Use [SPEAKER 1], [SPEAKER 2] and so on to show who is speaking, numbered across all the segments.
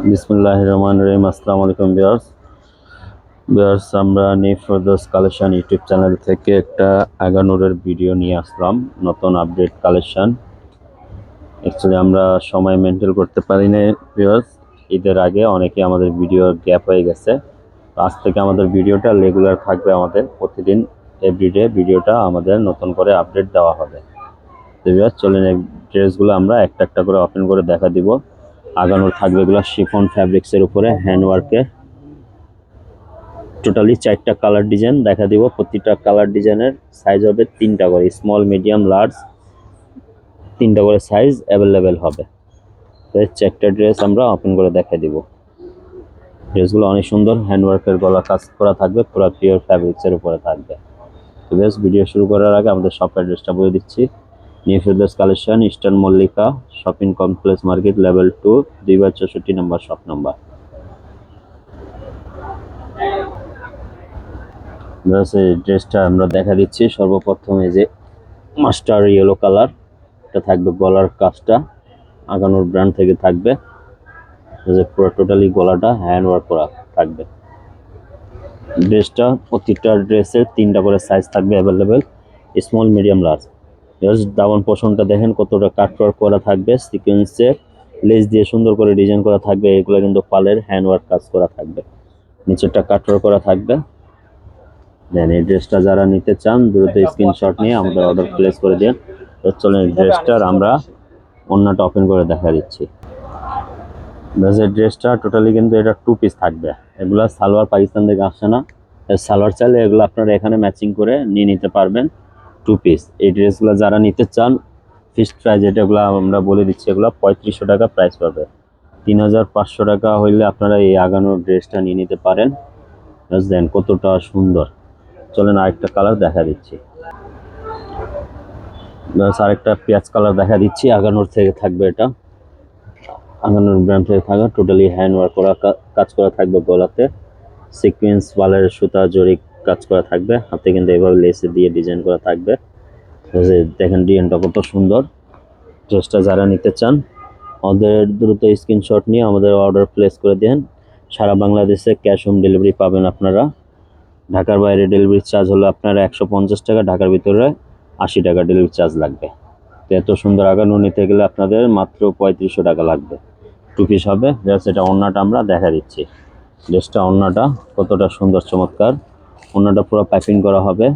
[SPEAKER 1] বিসমিল্লাহির রহমানির রহিম। আসসালামু আলাইকুম ভিউয়ার্স, আমরা new Ferdous collection YouTube channel থেকে একটা আগানুরের ভিডিও নিয়ে আসলাম, নতুন আপডেট কালেকশন। অ্যাকচুয়ালি আমরা সময় মেনটেন করতে পারি না ভিউয়ার্স, ঈদের আগে অনেকে আমাদের ভিডিও গ্যাপ হয়ে গেছে। আজ থেকে আমাদের ভিডিওটা রেগুলার থাকবে, আমাদের প্রতিদিন এভরিডে ভিডিওটা আমাদের নতুন করে আপডেট দেওয়া হবে। তো ভিউয়ার্স চলেন, এই ড্রেসগুলো আমরা একটা একটা করে ওপেন করে দেখা দিব। আগানোর থাকবে এগুলো শিফন ফ্যাব্রিক্সের উপরে হ্যান্ডওয়ার্কের, টোটালি 4টা কালার ডিজাইন দেখা দিব। প্রতিটা কালার ডিজাইনের সাইজ হবে 3টা করে, স্মল মিডিয়াম লার্জ 3টা করে সাইজ অ্যাভেলেবেল হবে। তো এই 4টা ড্রেস আমরা ওপেন করে দেখা দিব। ড্রেসগুলো অনেক সুন্দর, হ্যান্ডওয়ার্কের গলা কাজ করা থাকবে, পুরো পিওর ফ্যাব্রিক্সের উপরে থাকবে। তো বেশ, ভিডিও শুরু করার আগে আমাদের শপ অ্যাড্রেসটা বলে দিচ্ছি। New Ferdous collection, eastern Mallika shopping complex market, level 2, 2/64 নম্বর শপ নাম্বার। এই ড্রেসটা আমরা দেখা দিচ্ছি। সর্বপ্রথম এই যে মাস্টার ইয়েলো কালার, এটা থাকবে গলার কাজটা আগানোর ব্র্যান্ড থেকে থাকবে। যে পুরো টোটালি গলাটা হ্যান্ড ওয়ার্ক করা থাকবে। ড্রেসটা প্রতিটা ড্রেসের 3টা করে সাইজ থাকবে available, small medium large. Just দামান পোর্শনটা দেখেন কতটা কাট ওয়ার্ক করা থাকবে, সিকোয়েন্সের লেস দিয়ে সুন্দর করে ডিজাইন করা থাকবে। এগুলো কিন্তু পালের হ্যান্ড ওয়ার্ক কাজ করা থাকবে, নিচেরটা কাট ওয়ার্ক করা থাকবে। দেন এই ড্রেসটা যারা নিতে চান দ্রুত স্ক্রিনশট নিয়ে আমাদের অর্ডার প্লেস করে দিন। তো চলেন ড্রেসটার আমরা ওন্নাটা ওপেন করে দেখা দিচ্ছি। এই ড্রেসটা টোটালি কিন্তু এটা 2 পিস থাকবে। এগুলা সালোয়ার পাকিস্তান থেকে আসছে না, সালোয়ার চাইলে এগুলো আপনারা এখানে ম্যাচিং করে নিয়ে নিতে পারবেন। 2 পিস এই ড্রেসগুলো যারা নিতে চান, ফিক্সড প্রাইস এগুলো আমরা বলে দিচ্ছি, এগুলো 3500 টাকা প্রাইস পাবে। 3500 টাকা হইলে আপনারা এই আগানোর ড্রেসটা নিয়ে নিতে পারেন। দেন কতটা সুন্দর। চলেন আরেকটা কালার দেখা দিচ্ছি। আরেকটা পেঁয়াজ কালার দেখা দিচ্ছি, আগানোর থেকে থাকবে। এটা আগানোর ব্র্যান্ড থেকে থাকা, টোটালি হ্যান্ড ওয়ার্ক করা কাজ করা থাকবে। গলাতে সিকোয়েন্স ওয়ালের সুতা জড়ি কাজ করা থাকবে, হাতে কিন্তু এভাবে লেসে দিয়ে ডিজাইন করা থাকবে। দেখেন ডিজাইনটা কত সুন্দর। ড্রেসটা যারা নিতে চান আমাদের দ্রুত স্ক্রিনশট নিয়ে আমাদের অর্ডার প্লেস করে দেন। সারা বাংলাদেশে ক্যাশ অন ডেলিভারি পাবেন আপনারা। ঢাকার বাইরে ডেলিভারি চার্জ হলো আপনারা 150 টাকা, ঢাকার ভিতরে 80 টাকা ডেলিভারি চার্জ লাগবে। তো এত সুন্দর আগানো নিতে গেলে আপনাদের মাত্র 3500 টাকা লাগবে। 2 পিস হবে। জাস্ট এটা ওন্নাটা আমরা দেখা দিচ্ছি। ড্রেসটা ওন্নাটা কতটা সুন্দর চমৎকার। ওন্নাটা পুরো পাইপিং করা হবে,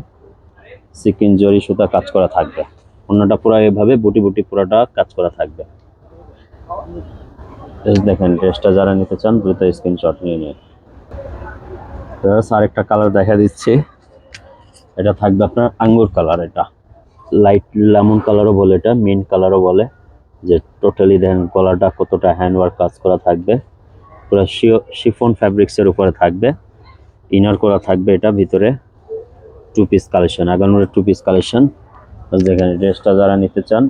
[SPEAKER 1] সিকিন জরি সুতা কাজ করা থাকবে। ওন্নাটা পুরো এভাবে বুটি বুটি পুরোটা কাজ করা থাকবে। দেখেন ড্রেসটা যারা নিতে চান দ্রুত স্ক্রিনশট নিয়ে নিন। আরেকটা কালার দেখা দিচ্ছি, এটা থাকবে আপনার আঙ্গুর কালার, এটা লাইট লেমন কালারও বলে, এটা মিন্ট কালারও বলে। যে টোটালি দেখেন গলাটা কতটা হ্যান্ডওয়ার্ক কাজ করা থাকবে, পুরো শিফন ফ্যাব্রিক্সের উপরে থাকবে, ইনার করা থাকবে। এটা ভিতরে 2 পিস কালেকশন, আগানোর 2 পিস কালেকশন। দেখেন ড্রেসটা যারা নিতে চান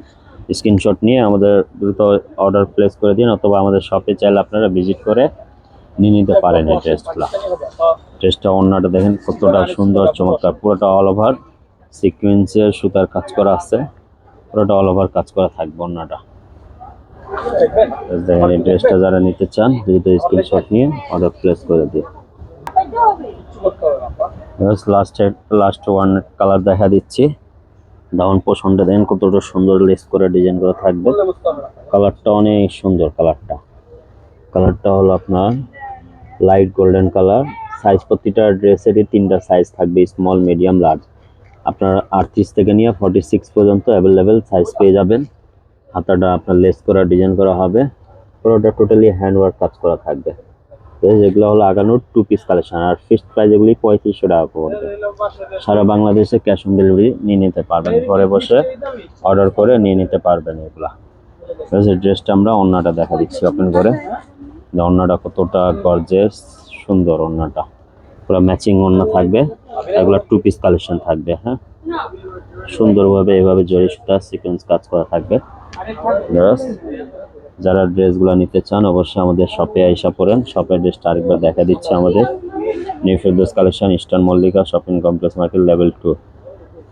[SPEAKER 1] স্ক্রিনশট নিয়ে আমাদের দ্রুত অর্ডার প্লেস করে দিন, অথবা আমাদের শপে চাইলে আপনারা ভিজিট করে নিয়ে নিতে পারেন এই ড্রেসগুলো। ড্রেসটা ওন্নাটা দেখেন কতটা সুন্দর চমৎকার, পুরোটা অল ওভার সিকোয়েন্সের সুতার কাজ করা আছে, পুরোটা অল ওভার কাজ করা থাকবে ওন্নাটা। দেখেন এই ড্রেসটা যারা নিতে চান দ্রুত স্ক্রিনশট নিয়ে অর্ডার প্লেস করে দিন। লাস্ট ওয়ান কালার দেখা দিচ্ছি। ডাউন পোর্শনটা দেখেন কতটা সুন্দর লেস করে ডিজাইন করা থাকবে। কালারটা অনেক সুন্দর। কালারটা হলো আপনার লাইট গোল্ডেন কালার। সাইজ প্রতিটা ড্রেসেরই 3টা সাইজ থাকবে, স্মল মিডিয়াম লার্জ। আপনার 38 থেকে নিয়ে 46 পর্যন্ত অ্যাভেলেবেল সাইজ পেয়ে যাবেন। হাতাটা আপনার লেস করা ডিজাইন করা হবে, পুরোটা টোটালি হ্যান্ডওয়ার্ক কাজ করা থাকবে। যেগুলো হলো আগানোর 2 পিস কালেকশন, আর ফিক্সড প্রাইস এগুলি 3500 টাকা পড়বে। সারা বাংলাদেশে ক্যাশ অন ডেলিভারি নিয়ে নিতে পারবেন, ঘরে বসে অর্ডার করে নিয়ে নিতে পারবেন এগুলা। ড্রেসটা আমরা ওন্নাটা দেখা দিচ্ছি ওপেন করে। ওন্নাটা কতটা গর্জিয়াস সুন্দর, ওন্নাটা পুরো ম্যাচিং ওন্না থাকবে। এগুলো 2 পিস কালেকশন থাকবে। হ্যাঁ, সুন্দরভাবে এভাবে জরি সুতা সিকোয়েন্স কাজ করা থাকবে। যারা ড্রেসগুলো নিতে চান অবশ্যই আমাদের শপে আইসা পড়েন। শপের ড্রেসটা আরেকবার দেখা দিচ্ছে, আমাদের new Ferdous collection, eastern Mallika shopping complex market, level 2।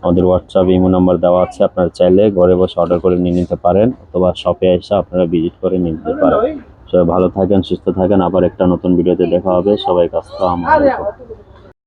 [SPEAKER 1] আমাদের হোয়াটসঅ্যাপ ইমো নাম্বার দেওয়া আছে, আপনারা চাইলে ঘরে বসে অর্ডার করে নিয়ে নিতে পারেন, অথবা শপে আইসা আপনারা ভিজিট করে নিতে পারেন। সবাই ভালো থাকেন, সুস্থ থাকেন। আবার একটা নতুন ভিডিওতে দেখা হবে। সবাইকে আসসালামু আলাইকুম।